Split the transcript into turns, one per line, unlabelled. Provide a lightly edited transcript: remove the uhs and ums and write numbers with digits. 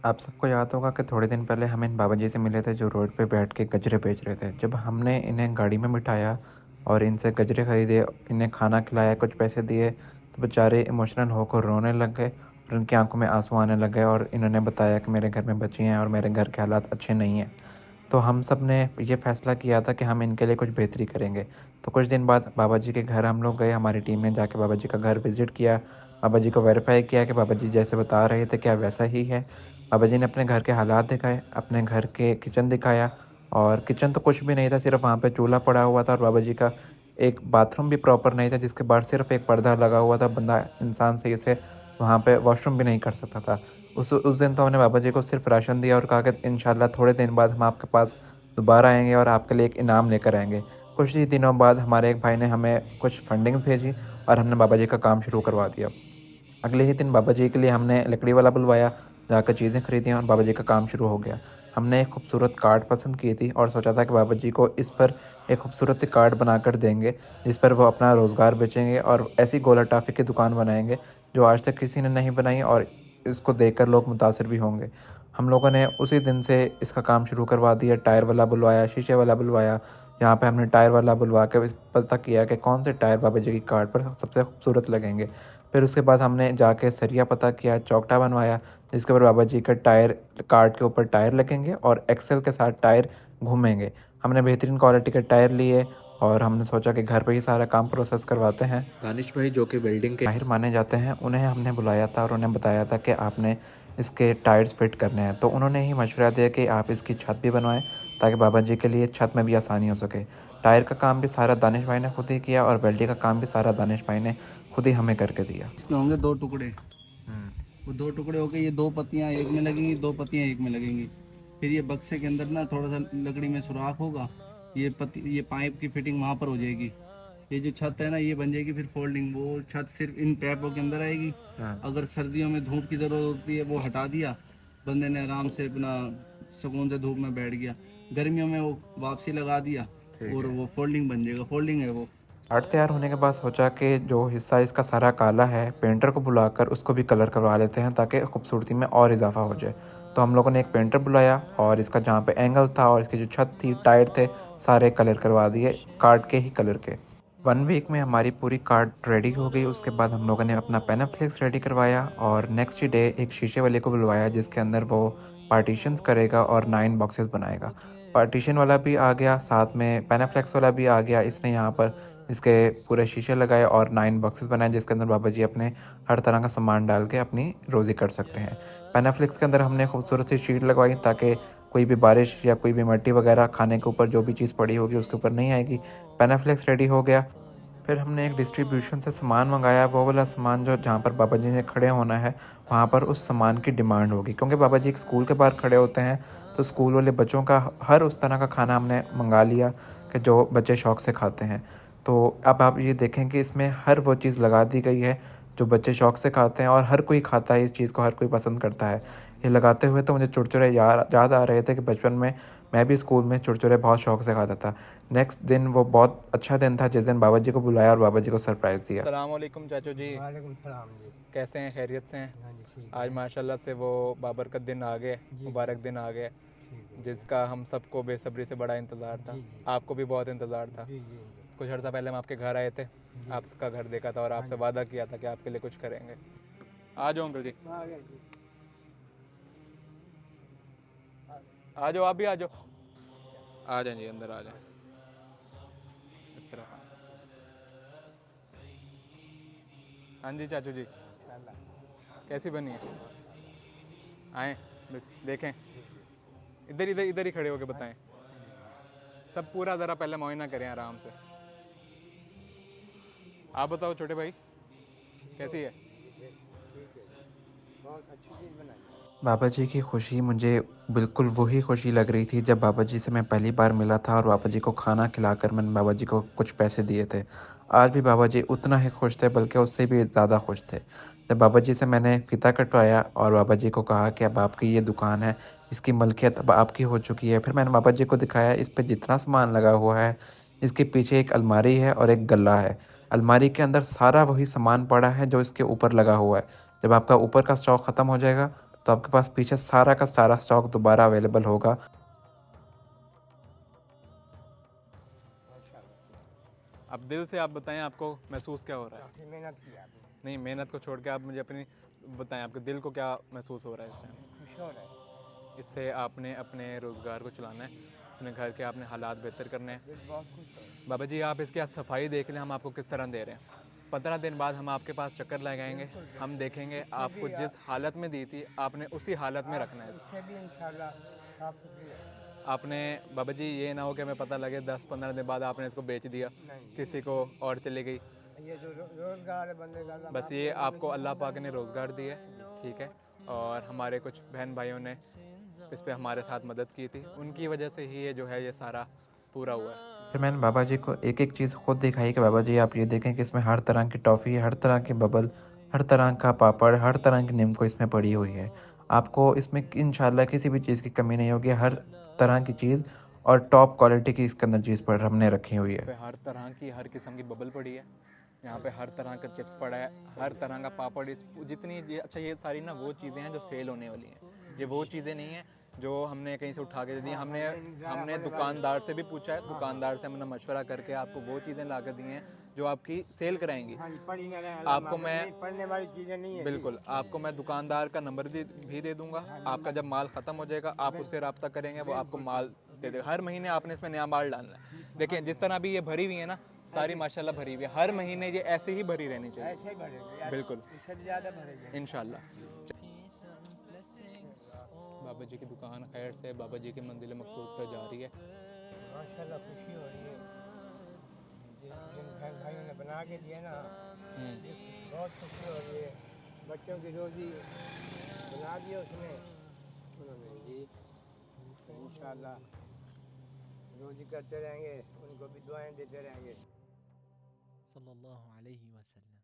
आप सबको याद होगा कि थोड़े दिन पहले हम इन बाबा जी से मिले थे जो रोड पे बैठ के गजरे बेच रहे थे। जब हमने इन्हें गाड़ी में बिठाया और इनसे गजरे खरीदे, इन्हें खाना खिलाया, कुछ पैसे दिए, तो बेचारे इमोशनल होकर रोने लग गए और उनकी आंखों में आंसू आने लग गए और इन्होंने बताया कि मेरे घर में बच्ची हैं और मेरे घर के हालात अच्छे नहीं हैं। तो हम सब ने ये फ़ैसला किया था कि हम इनके लिए कुछ बेहतरी करेंगे। तो कुछ दिन बाद बाबा जी के घर हम लोग गए, हमारी टीम ने जाके बाबा जी का घर विज़िट किया। बाबा जी को वेरीफ़ाई किया कि बाबा जी जैसे बता रहे थे क्या वैसा ही है। बाबा जी ने अपने घर के हालात दिखाए, अपने घर के किचन दिखाया और किचन तो कुछ भी नहीं था, सिर्फ़ वहाँ पे चूल्हा पड़ा हुआ था और बाबा जी का एक बाथरूम भी प्रॉपर नहीं था, जिसके बाहर सिर्फ़ एक पर्दा लगा हुआ था। बंदा इंसान सही से वहाँ पे वॉशरूम भी नहीं कर सकता था। उस दिन तो हमने बाबा जी को सिर्फ़ राशन दिया और कहा कि इंशाल्लाह थोड़े दिन बाद हम आपके पास दोबारा आएँगे और आपके लिए एक इनाम लेकर आएँगे। कुछ ही दिनों बाद हमारे एक भाई ने हमें कुछ फंडिंग भेजी और हमने बाबा जी का काम शुरू करवा दिया। अगले ही दिन बाबा जी के लिए हमने लकड़ी वाला बुलवाया, जाकर चीज़ें खरीदी और बाबा जी का काम शुरू हो गया। हमने एक खूबसूरत कार्ड पसंद की थी और सोचा था कि बाबा जी को इस पर एक खूबसूरत सी कार्ड बनाकर देंगे, जिस पर वो अपना रोज़गार बेचेंगे और ऐसी गोला टॉफ़ी की दुकान बनाएँगे, जो आज तक किसी ने नहीं बनाई और इसको देखकर लोग मुतासिर भी होंगे। हम लोगों ने उसी दिन से इसका काम शुरू करवा दिया, टायर वाला बुलवाया, शीशे वाला बुलवाया। यहाँ पे हमने टायर वाला बुलवा के इस पता किया कि कौन से टायर बाबा जी की कार्ड पर सबसे खूबसूरत लगेंगे। फिर उसके बाद हमने जाके सरिया पता किया, चौखटा बनवाया, जिसके ऊपर बाबा जी का टायर कार्ड के ऊपर टायर लगेंगे और एक्सेल के साथ टायर घूमेंगे। हमने बेहतरीन क्वालिटी के टायर लिए और हमने सोचा कि घर पे ही सारा काम प्रोसेस करवाते हैं। दानिश भाई जो कि वेल्डिंग के माहिर माने जाते हैं, उन्हें हमने बुलाया था और उन्हें बताया था कि आपने इसके टायर्स फिट करने हैं। तो उन्होंने ही मशवरा दिया कि आप इसकी छत भी बनवाएं, ताकि बाबा जी के लिए छत में भी आसानी हो सके। टायर का काम भी सारा दानिश भाई ने खुद ही किया और वेल्डिंग का काम भी सारा दानिश भाई ने खुद ही हमें करके दिया।
इसमें होंगे दो टुकड़े,
हम्म।
वो दो टुकड़े होके ये दो पत्तियां एक में लगेंगी, दो पत्तियां एक में लगेंगी। फिर ये बक्से के अंदर ना थोड़ा सा लकड़ी में सुराख होगा, ये पाइप की फिटिंग वहाँ पर हो जाएगी। ये जो छत है ना ये बन जाएगी फिर फोल्डिंग, वो छत सिर्फ इन पैपों के अंदर आएगी।
हाँ।
अगर सर्दियों में धूप की ज़रूरत होती है वो हटा दिया, बंदे ने आराम से अपना सुकून से धूप में बैठ गया। गर्मियों में वो वापसी लगा दिया
ठीक
और
है।
वो फोल्डिंग बन जाएगा, फोल्डिंग है वो।
आर्ट तैयार होने के बाद सोचा कि जो हिस्सा इसका सारा काला है, पेंटर को बुलाकर उसको भी कलर करवा लेते हैं ताकि खूबसूरती में और इजाफा हो जाए। तो हम लोगों ने एक पेंटर बुलाया और इसका जहाँ पे एंगल था और इसकी जो छत थी, टायर थे, सारे कलर करवा दिए, कार्ड के ही कलर के। 1 वीक में हमारी पूरी कार्ड रेडी हो गई। उसके बाद हम लोगों ने अपना पैनाफ्लेक्स रेडी करवाया और नेक्स्ट डे एक शीशे वाले को बुलवाया, जिसके अंदर वो पार्टीशंस करेगा और 9 बॉक्सेस बनाएगा। पार्टीशन वाला भी आ गया, साथ में पैनाफ्लेक्स वाला भी आ गया। इसने यहाँ पर इसके पूरे शीशे लगाए और 9 बॉक्सेस बनाए, जिसके अंदर बाबा जी अपने हर तरह का सामान डाल के अपनी रोज़ी कर सकते हैं। पैनाफ्लेक्स के अंदर हमने खूबसूरत सी शीट लगवाई ताकि कोई भी बारिश या कोई भी मिट्टी वगैरह खाने के ऊपर जो भी चीज़ पड़ी होगी उसके ऊपर नहीं आएगी। पैनाफ्लेक्स रेडी हो गया। फिर हमने एक डिस्ट्रीब्यूशन से सामान मंगाया, वो वाला सामान जो जहाँ पर बाबा जी ने खड़े होना है, वहाँ पर उस सामान की डिमांड होगी, क्योंकि बाबा जी एक स्कूल के बाहर खड़े होते हैं। तो स्कूल वाले बच्चों का हर उस तरह का खाना हमने मंगा लिया कि जो बच्चे शौक़ से खाते हैं। तो अब आप ये देखें कि इसमें हर वो चीज़ लगा दी गई है जो बच्चे शौक़ से खाते हैं और हर कोई खाता है इस चीज़ को, हर कोई पसंद करता है। ये लगाते हुए तो मुझे चुरचुरे याद आ रहे थे कि बचपन में मैं भी स्कूल में चुरचुरे बहुत शौक़ से खाता था। नेक्स्ट दिन वो बहुत अच्छा दिन था जिस दिन बाबा जी को बुलाया और बाबा जी को सरप्राइज़ दिया।
अस्सलाम वालेकुम चाचू जी।
वालेकुम सलाम जी।
कैसे हैं, खैरियत से हैं?
हाँ जी ठीक
आज
है।
माशाल्लाह से वो बाबरकत दिन आ गए,
जी
मुबारक दिन आ गए,
ठीक है।
जिसका हम सबको बेसब्री से बड़ा इंतज़ार था।
जी जी
आपको भी बहुत इंतज़ार था।
जी जी जी
कुछ अर्सा पहले हम आपके घर आए थे,
जी।
आपका घर देखा था और
हाँ
आपसे
जी।
वादा किया था कि आपके लिए कुछ करेंगे। आ जाओ अंकल जी,
आ गया जी।
आ जाओ, आप भी आ जाओ। आ जाए जी, अंदर आ जाए इस तरह। हाँ जी चाचू जी, कैसी बनी है? आए बस देखें, इधर इधर इधर ही खड़े होके बताएं। सब पूरा ज़रा पहले मुआयना करें आराम से। आप बताओ छोटे भाई, कैसी है?
बहुत अच्छी चीज़ बनाई।
बाबा जी की खुशी मुझे बिल्कुल वही खुशी लग रही थी जब बाबा जी से मैं पहली बार मिला था और बाबा जी को खाना खिलाकर मैंने बाबा जी को कुछ पैसे दिए थे। आज भी बाबा जी उतना ही खुश थे, बल्कि उससे भी ज़्यादा खुश थे। जब बाबा जी से मैंने फ़ीता कटवाया और बाबा जी को कहा कि अब आपकी ये दुकान है, इसकी मलकियत अब आपकी हो चुकी है। फिर मैंने बाबा जी को दिखाया इस पे जितना सामान लगा हुआ है, इसके पीछे एक अलमारी है और एक गल्ला है। अलमारी के अंदर सारा वही सामान पड़ा है जो इसके ऊपर लगा हुआ है। जब आपका ऊपर का स्टॉक ख़त्म हो जाएगा तो आपके पास पीछे सारा का सारा स्टॉक दोबारा अवेलेबल होगा।
माशाल्लाह
अब दिल से आप बताएं आपको महसूस क्या हो रहा है?
काफ़ी मेहनत की आपने,
नहीं, मेहनत को छोड़ के आप मुझे अपनी बताएं, आपके दिल को क्या महसूस हो रहा है इस टाइम?
खुश हो रहा है,
इससे आपने अपने रोज़गार को चलाना है, अपने घर के आपने हालात बेहतर करने हैं।
दिल बहुत खुश हो रहा
बाबा जी आप इसकी आज सफाई देख लें हम आपको किस तरह दे रहे हैं। 15 दिन बाद हम आपके पास चक्कर लगाएंगे, हम देखेंगे आपको जिस हालत में दी थी आपने उसी हालत में रखना है
है।
इसको।
इससे भी इंशाल्लाह साफ सुथरी है।
आपने बाबा जी ये ना हो कि हमें पता लगे 10-15 दिन बाद आपने इसको बेच दिया,
नहीं
किसी को और चली गई।
ये जो रोजगार है बंदे का अल्लाह
बस
पाक
ये
ने
आपको अल्लाह पाक ने रोज़गार दिया है, ठीक है, और हमारे कुछ बहन भाइयों ने इस पे हमारे साथ मदद की थी, उनकी वजह से ही ये जो है ये सारा पूरा हुआ है।
फिर मैंने बाबा जी को एक एक चीज़ खुद दिखाई कि बाबा जी आप ये देखें कि इसमें हर तरह की टॉफ़ी, हर तरह के बबल, हर तरह का पापड़, हर तरह की निम्को इसमें पड़ी हुई है। आपको इसमें इंशाल्लाह किसी भी चीज़ की कमी नहीं होगी। हर तरह की चीज़ और टॉप क्वालिटी की इसके अंदर चीज़ पर हमने रखी हुई है।
पे हर तरह की हर किस्म की बबल पड़ी है, यहाँ पे हर तरह का चिप्स पड़ा है, हर तरह का पापड़, इस जितनी ये अच्छा ये सारी ना वो चीज़ें हैं जो सेल होने वाली हैं, ये वो चीज़ें नहीं हैं जो हमने कहीं से उठा के दे दी। हमने दुकानदार से भी पूछा है, दुकानदार से हमने मशवरा करके आपको वो चीज़ें ला कर दी हैं जो आपकी सेल कराएंगी।
हाँ जी पढ़ी ना रहे
आपको मैं
पढ़ने वाली चीज़ें नहीं है जी।
बिल्कुल आपको मैं दुकानदार का नंबर भी दे दूंगा, आपका जब माल ख़त्म हो जाएगा आप उससे रब्ता करेंगे, वो आपको माल दे देगा। हर महीने आपने इसमें नया माल डालना है। देखिए जिस तरह अभी ये भरी हुई है ना, सारी माशाल्लाह भरी हुई है, हर महीने ये ऐसे ही भरी रहनी चाहिए।
ऐसे ही भरेंगे
बिल्कुल
इससे भी ज़्यादा भरेंगे
इंशाल्लाह। बाबा जी की दुकान खैर से बाबा जी की मंजिल मकसूद पर जा रही है।
माशाल्लाह खुशी हो रही है जिन बहन भाइयों ने बना के दिए ना ये बहुत खुशी हो रही है। बच्चों की रोज़ी बना दी उसने उन्होंने जी इंशाल्लाह रोज़ी करते रहेंगे, उनको भी दुआएं देते रहेंगे।
सल्लल्लाहु अलैहि वसल्लम।